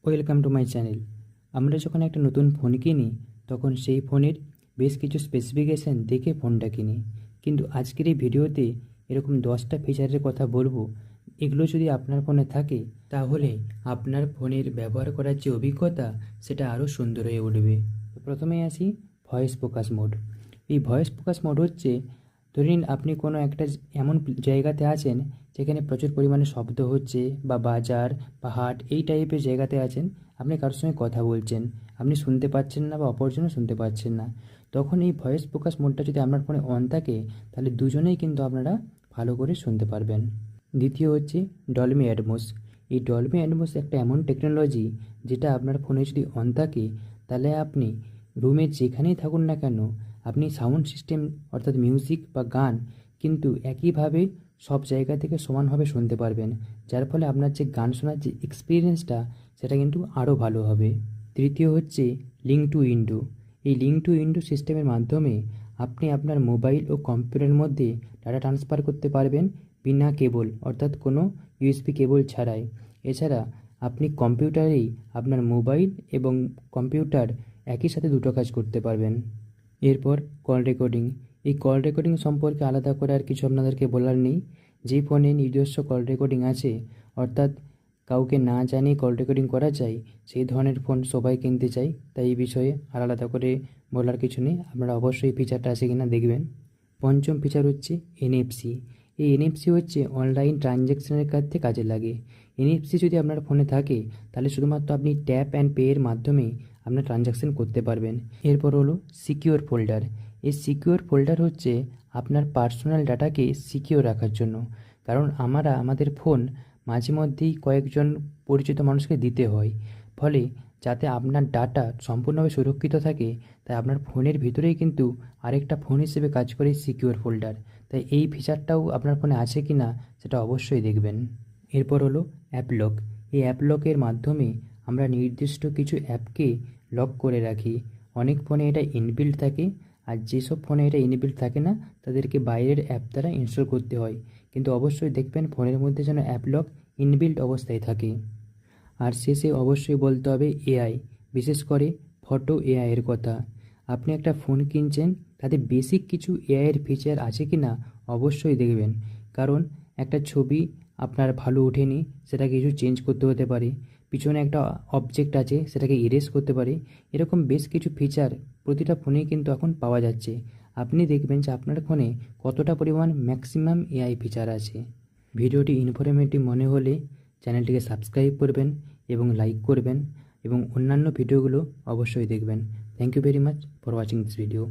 Welcome to my channel. আমরা যখন একটা নতুন ফোন কিনি তখন সেই ফোনের বেশ কিছু স্পেসিফিকেশান দেখে ফোনটা কিনি, কিন্তু আজকের এই ভিডিওতে এরকম 10টা ফিচারের কথা বলবো। এগুলো যদি আপনার ফোনে থাকে তাহলে আপনার ফোনের ব্যবহার করার যে অভিজ্ঞতা সেটা আরও সুন্দর হয়ে উঠবে। তো প্রথমেই আসি ভয়েস ফোকাস মোড। এই ভয়েস ফোকাস মোড হচ্ছে, ধরে নিন আপনি কোনো একটা এমন জায়গাতে আছেন যেখানে প্রচুর পরিমাণে শব্দ হচ্ছে, বা বাজার বা হাট এই টাইপের জায়গাতে আছেন। আপনি কারোর সঙ্গে কথা বলছেন, আপনি শুনতে পাচ্ছেন না বা অপরজনও শুনতে পাচ্ছেন না। তখন এই ভয়েস ফোকাস মোডটা যদি আপনার ফোনে অন থাকে তাহলে দুজনেই কিন্তু আপনারা ভালো করে শুনতে পারবেন। দ্বিতীয় হচ্ছে ডলবি অ্যাটমস। এই ডলবি অ্যাটমস একটা এমন টেকনোলজি যেটা আপনার ফোনে যদি অন থাকে তাহলে আপনি রুমে যেখানেই থাকুন না কেন আপনি সাউন্ড সিস্টেম অর্থাৎ মিউজিক বা গান কিন্তু একইভাবে সব জায়গা থেকে সমানভাবে শুনতে পারবেন, যার ফলে আপনার যে গান শোনার যে এক্সপিরিয়েন্সটা সেটা কিন্তু আরও ভালো হবে। তৃতীয় হচ্ছে লিঙ্ক টু উইন্ডো। এই লিঙ্ক টু উইন্ডো সিস্টেমের মাধ্যমে আপনি আপনার মোবাইল ও কম্পিউটারের মধ্যে ডাটা ট্রান্সফার করতে পারবেন বিনা কেবল, অর্থাৎ কোনো ইউএসবি কেবল ছাড়াই। এছাড়া আপনি কম্পিউটারেই আপনার মোবাইল এবং কম্পিউটার একই সাথে দুটো কাজ করতে পারবেন। এরপর কল রেকর্ডিং। এই কল রেকর্ডিং সম্পর্কে আলাদা করে আর কিছু আপনাদেরকে বলার নেই। যে ফোনে নিজস্ব কল রেকর্ডিং আছে, অর্থাৎ কাউকে না জানিয়ে কল রেকর্ডিং করা যায়, সেই ধরনের ফোন সবাই কিনতে চায়। তাই এই বিষয়ে আর আলাদা করে বলার কিছু নেই, আপনারা অবশ্যই ফিচারটা আছে কিনা দেখবেন। পঞ্চম ফিচার হচ্ছে এনএফসি। এই এনএফসি হচ্ছে অনলাইন ট্রানজ্যাকশনের ক্ষেত্রে কাজে লাগে। এনএফসি যদি আপনার ফোনে থাকে তাহলে শুধুমাত্র আপনি ট্যাপ অ্যান্ড পে এর মাধ্যমে আপনার ট্রানজ্যাকশন করতে পারবেন। এরপর হলো সিকিউর ফোল্ডার। এই সিকিউর ফোল্ডার হচ্ছে আপনার পার্সোনাল ডাটাকে সিকিউর রাখার জন্য, কারণ আমাদের ফোন মাঝে মধ্যেই কয়েকজন পরিচিত মানুষকে দিতে হয়। ফলে যাতে আপনার ডাটা সম্পূর্ণভাবে সুরক্ষিত থাকে, তাই আপনার ফোনের ভিতরেই কিন্তু আরেকটা ফোন হিসেবে কাজ করে সিকিউর ফোল্ডার। তাই এই ফিচারটাও আপনার ফোনে আছে কি না সেটা অবশ্যই দেখবেন। এরপর হলো অ্যাপ লক। এই অ্যাপ লকের মাধ্যমে আমরা নির্দিষ্ট কিছু অ্যাপকে লক করে রাখি। অনেক ফোনে এটা ইনবিল্ট থাকে, আর যেসব ফোনে এটা ইনবিল্ট থাকে না তাদেরকে বাইরের অ্যাপ দ্বারা ইনস্টল করতে হয়। কিন্তু অবশ্যই দেখবেন ফোনের মধ্যে যেন অ্যাপ লক ইনবিল্ট অবস্থায় থাকে। আর শেষে অবশ্যই বলতে হবে এআই, বিশেষ করে ফটো এআইয়ের কথা। আপনি একটা ফোন কিনছেন, তাতে বেসিক কিছু এআইয়ের ফিচার আছে কি না অবশ্যই দেখবেন। কারণ একটা ছবি আপনার ভালো ওঠেনি, সেটা কিছু চেঞ্জ করতে হতে পারে। পিছনে একটা অবজেক্ট আছে, সেটাকে ইরেজ করতে পারে। এরকম বেশ কিছু ফিচার প্রতিটা ফোনেই কিন্তু এখন পাওয়া যাচ্ছে। আপনি দেখবেন যে আপনার ফোনে কতটা পরিমাণ ম্যাক্সিমাম এআই ফিচার আছে। ভিডিওটি ইনফরমেটিভ মনে হলে চ্যানেলটিকে সাবস্ক্রাইব করবেন এবং লাইক করবেন, এবং অন্যান্য ভিডিওগুলো অবশ্যই দেখবেন। Thank you very much for watching this video.